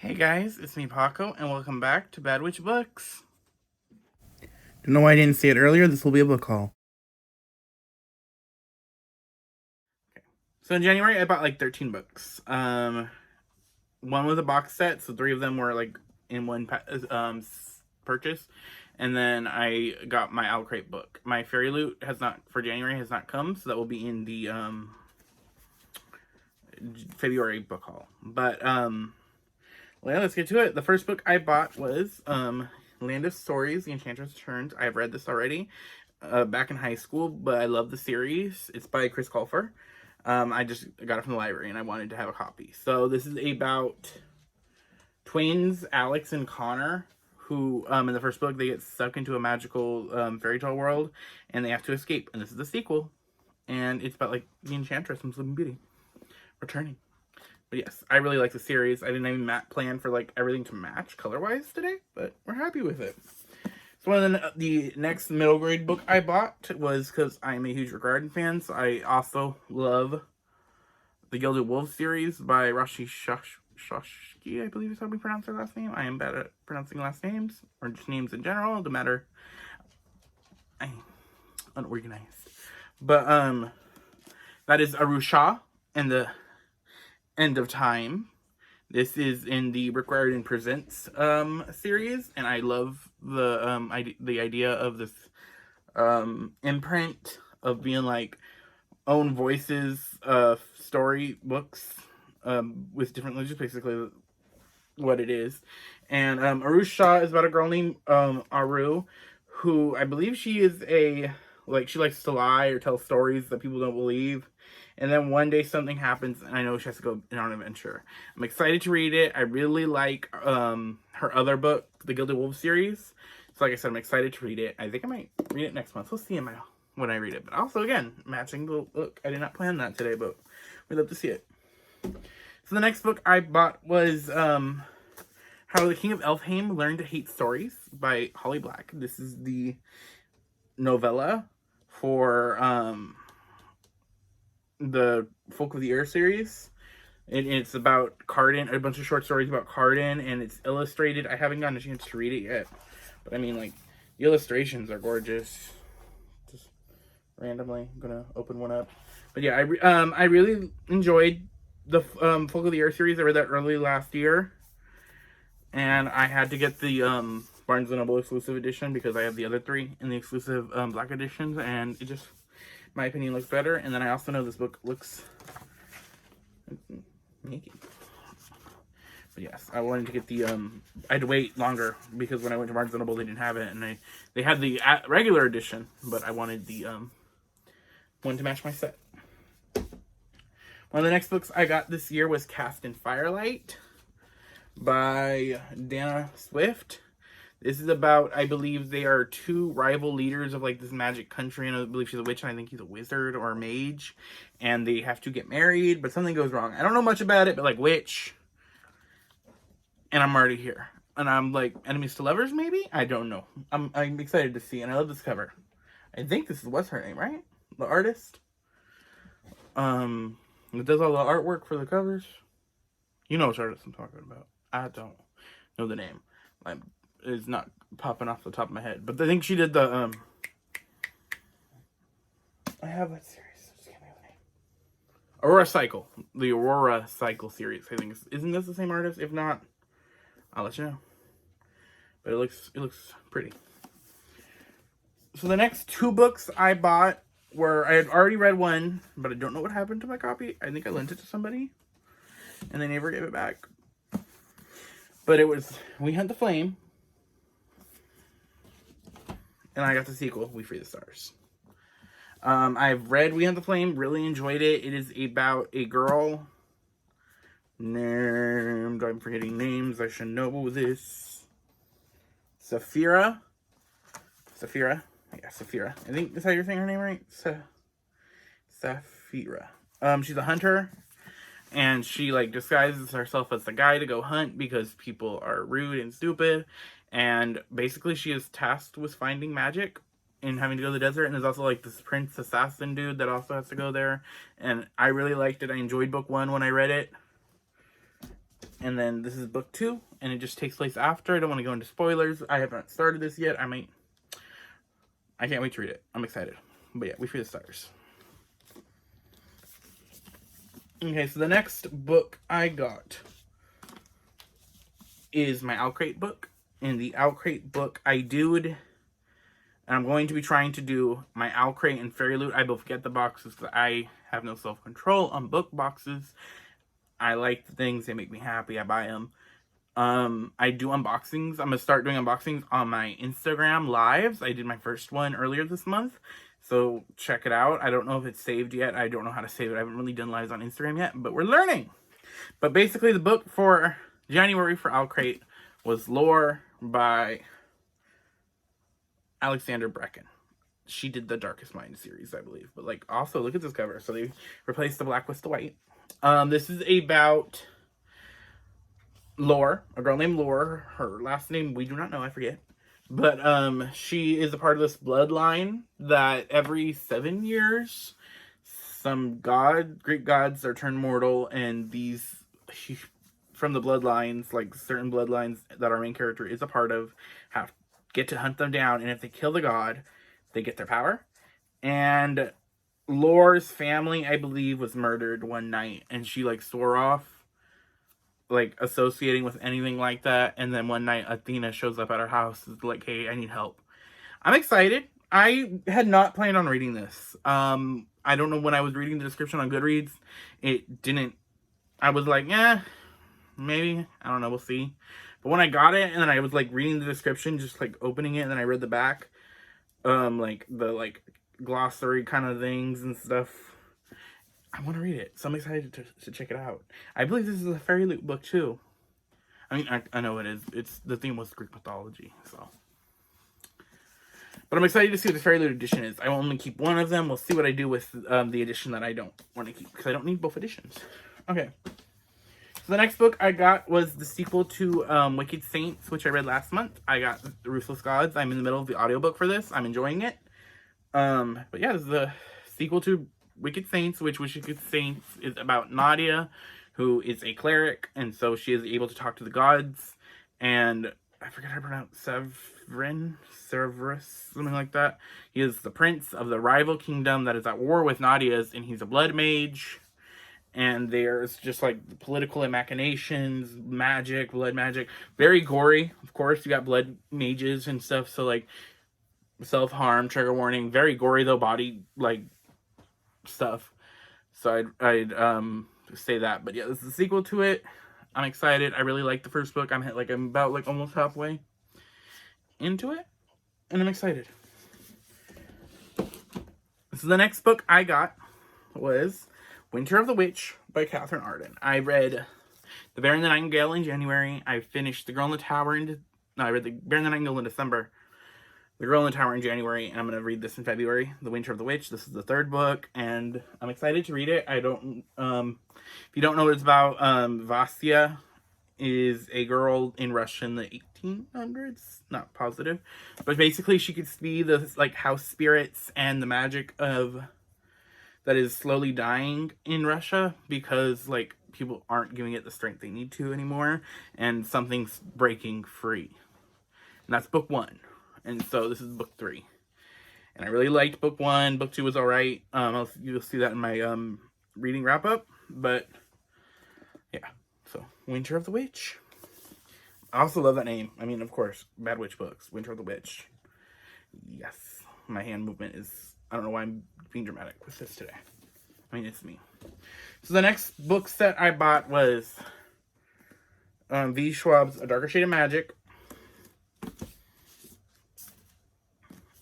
Hey guys, it's me Paco, and welcome back to Bad Witch Books. Don't know why I didn't say it earlier, this will be a book haul. Okay. So in January, I bought like 13 books. One was a box set, so 3 of them were like in one purchase. And then I got my Owl Crate book. My Fairy Loot for January has not come, so that will be in the February book haul. But well, let's get to it. The first book I bought was Land of Stories, The Enchantress Returns. I've read this already back in high school, but I love the series. It's by Chris Colfer. I just got it from the library, and I wanted to have a copy. So this is about twins, Alex and Connor, who, in the first book, they get stuck into a magical fairy tale world, and they have to escape. And this is the sequel. And it's about, like, the Enchantress from Sleeping Beauty returning. But yes, I really like the series. I didn't even plan for, like, everything to match color-wise today, but we're happy with it. So one of the next middle grade book I bought was because I'm a huge Rick Riordan fan, so I also love the Gilded Wolves series by Rashi Shoshki, I believe is how we pronounce her last name. I am bad at pronouncing last names, or just names in general. It doesn't matter. I'm unorganized. But, that is Arusha and the End of Time. This is in the Rick Riordan Presents series, and I love the idea of this imprint of being like own voices story books with different languages, basically what it is. And Arusha is about a girl named Aru, who I believe she is she likes to lie or tell stories that people don't believe. And then one day something happens, and I know she has to go on an adventure. I'm excited to read it. I really like her other book, the Gilded Wolves series. So like I said, I'm excited to read it. I think I might read it next month. We'll see when I read it. But also, again, matching the book. I did not plan that today, but we'd love to see it. So the next book I bought was How the King of Elfhame Learned to Hate Stories by Holly Black. This is the novella for the Folk of the Air series. And it's about Carden, a bunch of short stories about Carden, and it's illustrated. I haven't gotten a chance to read it yet, but I mean, like, the illustrations are gorgeous. Just randomly, I'm gonna open one up. But yeah, I really enjoyed the Folk of the Air series. I read that early last year, and I had to get the Barnes & Noble exclusive edition because I have the other 3 in the exclusive black editions, and it just, my opinion, looks better. And then I also know this book looks Mickey. But yes, I wanted to get the I had to wait longer because when I went to Barnes & Noble they didn't have it, and they had the regular edition, but I wanted the one to match my set. One of the next books I got this year was Cast in Firelight by Dana Swift. This is about, I believe they are 2 rival leaders of like this magic country, and I believe she's a witch and I think he's a wizard or a mage, and they have to get married, but something goes wrong. I don't know much about it, but like witch, and I'm already here. And I'm like, enemies to lovers maybe? I don't know. I'm excited to see, and I love this cover. I think this is, what's her name, right? The artist? It does all the artwork for the covers. You know which artist I'm talking about. I don't know the name. It's not popping off the top of my head. But I think she did the, I have that series. I just can't think of the name. Aurora Cycle. The Aurora Cycle series. I think isn't this the same artist? If not, I'll let you know. But it looks pretty. So the next 2 books I bought were, I had already read one, but I don't know what happened to my copy. I think I lent it to somebody, and they never gave it back. But it was We Hunt the Flame, and I got the sequel, We Free the Stars. I've read We Hunt the Flame, really enjoyed it. It is about a girl named, I'm forgetting names, I should know this. Saphira. Yeah, Saphira. I think that's how you're saying her name, right? Saphira. She's a hunter, and she like disguises herself as the guy to go hunt because people are rude and stupid. And basically she is tasked with finding magic and having to go to the desert. And there's also like this prince assassin dude that also has to go there. And I really liked it. I enjoyed book 1 when I read it. And then this is book 2, and it just takes place after. I don't want to go into spoilers. I haven't started this yet. I can't wait to read it. I'm excited. But yeah, Wait for the Stars. Okay, so the next book I got is my Owlcrate book. In the Owlcrate book, and I'm going to be trying to do my Owlcrate and Fairy Loot. I both get the boxes because I have no self-control on book boxes. I like the things, they make me happy, I buy them. I do unboxings. I'm going to start doing unboxings on my Instagram lives. I did my first one earlier this month, so check it out. I don't know if it's saved yet. I don't know how to save it. I haven't really done lives on Instagram yet, but we're learning. But basically, the book for January for Owlcrate was Lore by Alexandra Brecken. She did the Darkest Mind series, I believe. But, like, also, look at this cover. So they replaced the black with the white. This is about Lore, a girl named Lore. Her last name, we do not know, I forget. But she is a part of this bloodline that every 7 years, some Greek gods are turned mortal, and these, from the bloodlines, like certain bloodlines that our main character is a part of, get to hunt them down, and if they kill the god, they get their power. And Lore's family, I believe, was murdered one night, and she, like, swore off, like, associating with anything like that. And then one night, Athena shows up at her house, is like, hey, I need help. I'm excited. I had not planned on reading this. I don't know, when I was reading the description on Goodreads, it didn't, I was like, maybe, I don't know, we'll see. But when I got it, and then I was, like, reading the description, just, like, opening it, and then I read the back, like, the, like, glossary kind of things and stuff. I want to read it, so I'm excited to check it out. I believe this is a Fairy Loot book too. I mean, I know it is. It's, the theme was Greek mythology, so. But I'm excited to see what the Fairy Loot edition is. I will only keep one of them. We'll see what I do with the edition that I don't want to keep, because I don't need both editions. Okay. So the next book I got was the sequel to Wicked Saints, which I read last month. I got The Ruthless Gods. I'm in the middle of the audiobook for this. I'm enjoying it. But yeah, this is the sequel to Wicked Saints, which Wicked Saints is about Nadia, who is a cleric, and so she is able to talk to the gods, and I forget how to pronounce Cerberus, something like that. He is the prince of the rival kingdom that is at war with Nadia's, and he's a blood mage, and there's just, like, political machinations, magic, blood magic, very gory. Of course, you got blood mages and stuff, so, like, self-harm, trigger warning, very gory though, body, like, stuff. So I'd say that. But yeah, this is the sequel to it. I'm excited. I really like the first book. I'm about, like, almost halfway into it, and I'm excited. So the next book I got was Winter of the Witch by Catherine Arden. I read The Bear and the Nightingale in January. I finished The Girl in the Tower I read The Bear and the Nightingale in December. The Girl in the Tower in January, and I'm going to read this in February. The Winter of the Witch. This is the third book, and I'm excited to read it. I don't, if you don't know what it's about, Vasya is a girl in Russia in the 1800s. Not positive. But basically, she could see the, like, house spirits and the magic of, that is slowly dying in Russia because, like, people aren't giving it the strength they need to anymore, and something's breaking free. And that's book 1. And so this is book 3. And I really liked book 1. Book 2 was alright. You'll see that in my reading wrap-up. But, yeah. So, Winter of the Witch. I also love that name. I mean, of course, Bad Witch books. Winter of the Witch. Yes. My hand movement is... I don't know why I'm being dramatic with this today. I mean, it's me. So the next book set I bought was V. Schwab's A Darker Shade of Magic.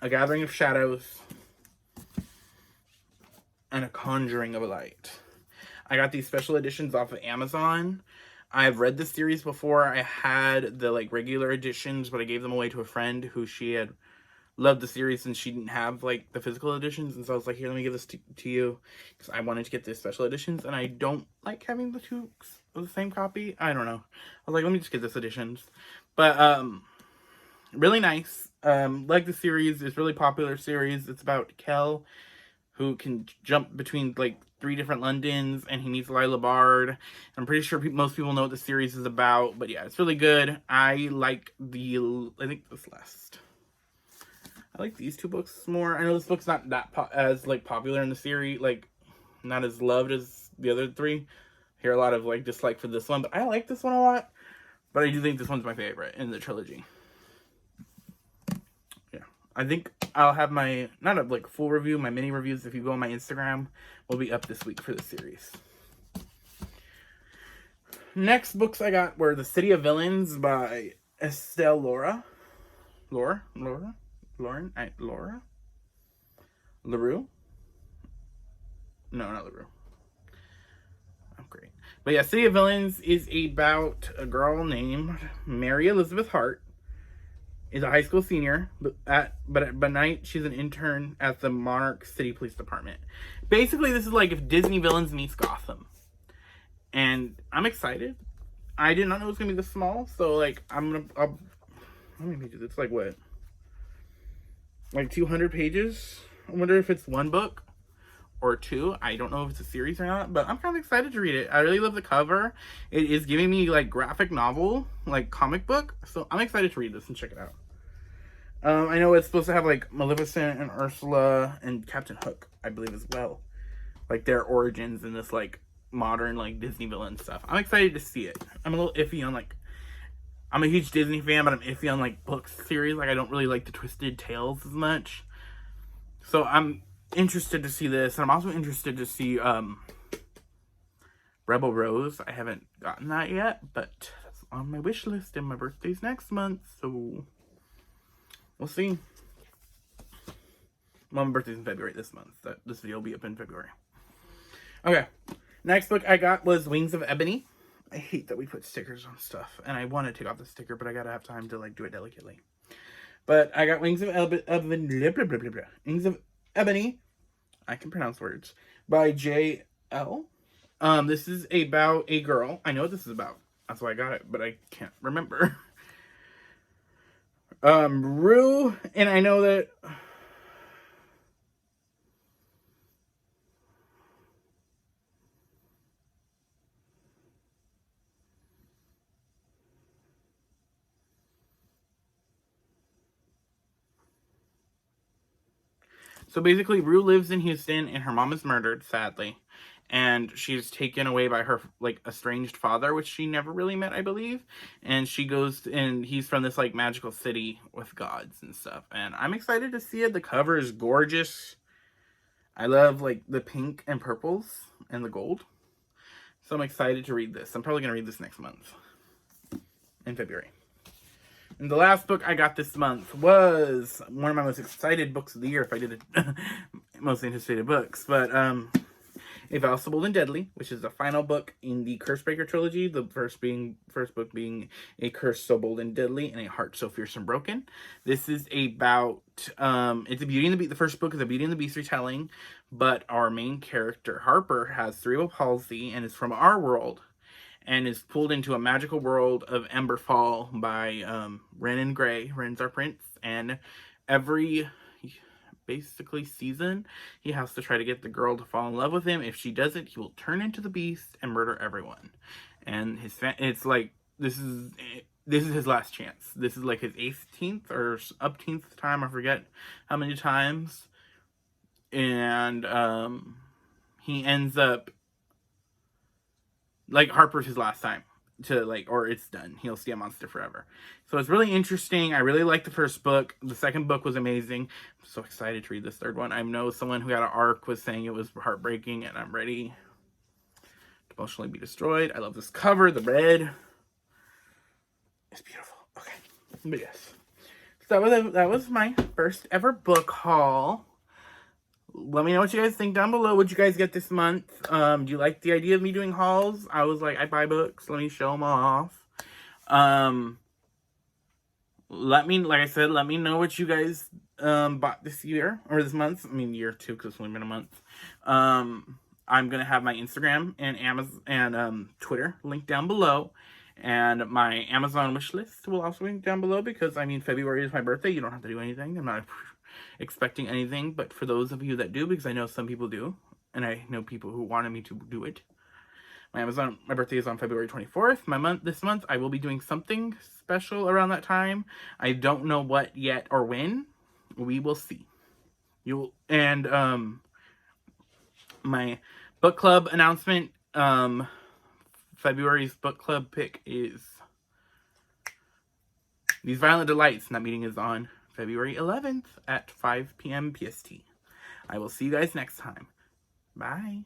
A Gathering of Shadows, and A Conjuring of a Light. I got these special editions off of Amazon. I've read this series before. I had the, like, regular editions, but I gave them away to a friend who she had loved the series and she didn't have, like, the physical editions. And so I was like, here, let me give this to you, because I wanted to get the special editions, and I don't like having the two of the same copy. I don't know. I was like, let me just get this editions. But, really nice. Like the series. It's a really popular series. It's about Kel, who can jump between like 3 different Londons, and he meets Lila Bard. I'm pretty sure most people know what the series is about, but yeah, it's really good. I think this last. I like these 2 books more. I know this book's not that as like popular in the series, like not as loved as the other 3. I hear a lot of like dislike for this one, but I like this one a lot. But I do think this one's my favorite in the trilogy. Yeah, I think I'll have my not a like full review, my mini reviews. If you go on my Instagram, will be up this week for the series. Next books I got were The City of Villains by Estelle LaRue. No, not LaRue. I'm great. But yeah, City of Villains is about a girl named Mary Elizabeth Hart. Is a high school senior, but at night she's an intern at the Monarch City Police Department. Basically, this is like if Disney Villains meets Gotham. And I'm excited. I did not know it was gonna be this small, so like how many pages? It's like what? Like 200 pages? I wonder if it's 1 book or 2. I don't know if it's a series or not, but I'm kind of excited to read it. I really love the cover. It is giving me like graphic novel, like comic book, so I'm excited to read this and check it out. I know it's supposed to have like Maleficent and Ursula and Captain Hook, I believe, as well. Like their origins in this like modern like Disney villain stuff. I'm excited to see it. I'm a little iffy on like, I'm a huge Disney fan, but I'm iffy on like book series. Like I don't really like the Twisted Tales as much. So I'm interested to see this. And I'm also interested to see Rebel Rose. I haven't gotten that yet, but that's on my wish list, and my birthday's next month, so we'll see. Well, my birthday's in February this month. This video will be up in February. Okay. Next book I got was Wings of Ebony. I hate that we put stickers on stuff. And I want to take off the sticker, but I gotta have time to like do it delicately. But I got Wings of Ebony. I can pronounce words. By J.L. This is about a girl. I know what this is about. That's why I got it, but I can't remember. Rue, and I know that so basically Rue lives in Houston and her mom is murdered, sadly. And she's taken away by her, like, estranged father, which she never really met, I believe. And she goes, and he's from this, like, magical city with gods and stuff. And I'm excited to see it. The cover is gorgeous. I love, like, the pink and purples and the gold. So I'm excited to read this. I'm probably going to read this next month. In February. And the last book I got this month was one of my most excited books of the year, if I did it. Most anticipated books. But, Elysium and Deadly, which is the final book in the Cursebreaker trilogy. The first book being A Curse So Bold and Deadly and A Heart So Fierce and Broken. This is about it's a Beauty and the Beast. The first book is a Beauty and the Beast retelling, but our main character Harper has cerebral palsy and is from our world, and is pulled into a magical world of Emberfall by Ren and Gray. Ren's our prince, and every basically season he has to try to get the girl to fall in love with him. If she doesn't, he will turn into the beast and murder everyone. And it's like this is his last chance. This is like his 18th or upteenth time, I forget how many times. And he ends up like Harper's his last time to like, or it's done. He'll see a monster forever. So it's really interesting. I really liked the first book. The second book was amazing. I'm so excited to read this third one. I know someone who got an arc was saying it was heartbreaking, and I'm ready to emotionally be destroyed. I love this cover. The red. It's beautiful. Okay. But yes. So that was my first ever book haul. Let me know what you guys think down below. What'd you guys get this month? Do you like the idea of me doing hauls? I was like, I buy books. Let me show them off. Let me know what you guys bought this year or this month. I mean, year 2 because it's only been a month. I'm gonna have my Instagram and Amazon and Twitter linked down below, and my Amazon wish list will also link down below because I mean February is my birthday. You don't have to do anything. I'm not expecting anything, but for those of you that do, because I know some people do, and I know people who wanted me to do it. My birthday is on February 24th. This month, I will be doing something special around that time. I don't know what yet or when. We will see. My book club announcement, February's book club pick is These Violent Delights, and that meeting is on February 11th at 5 p.m. PST. I will see you guys next time. Bye.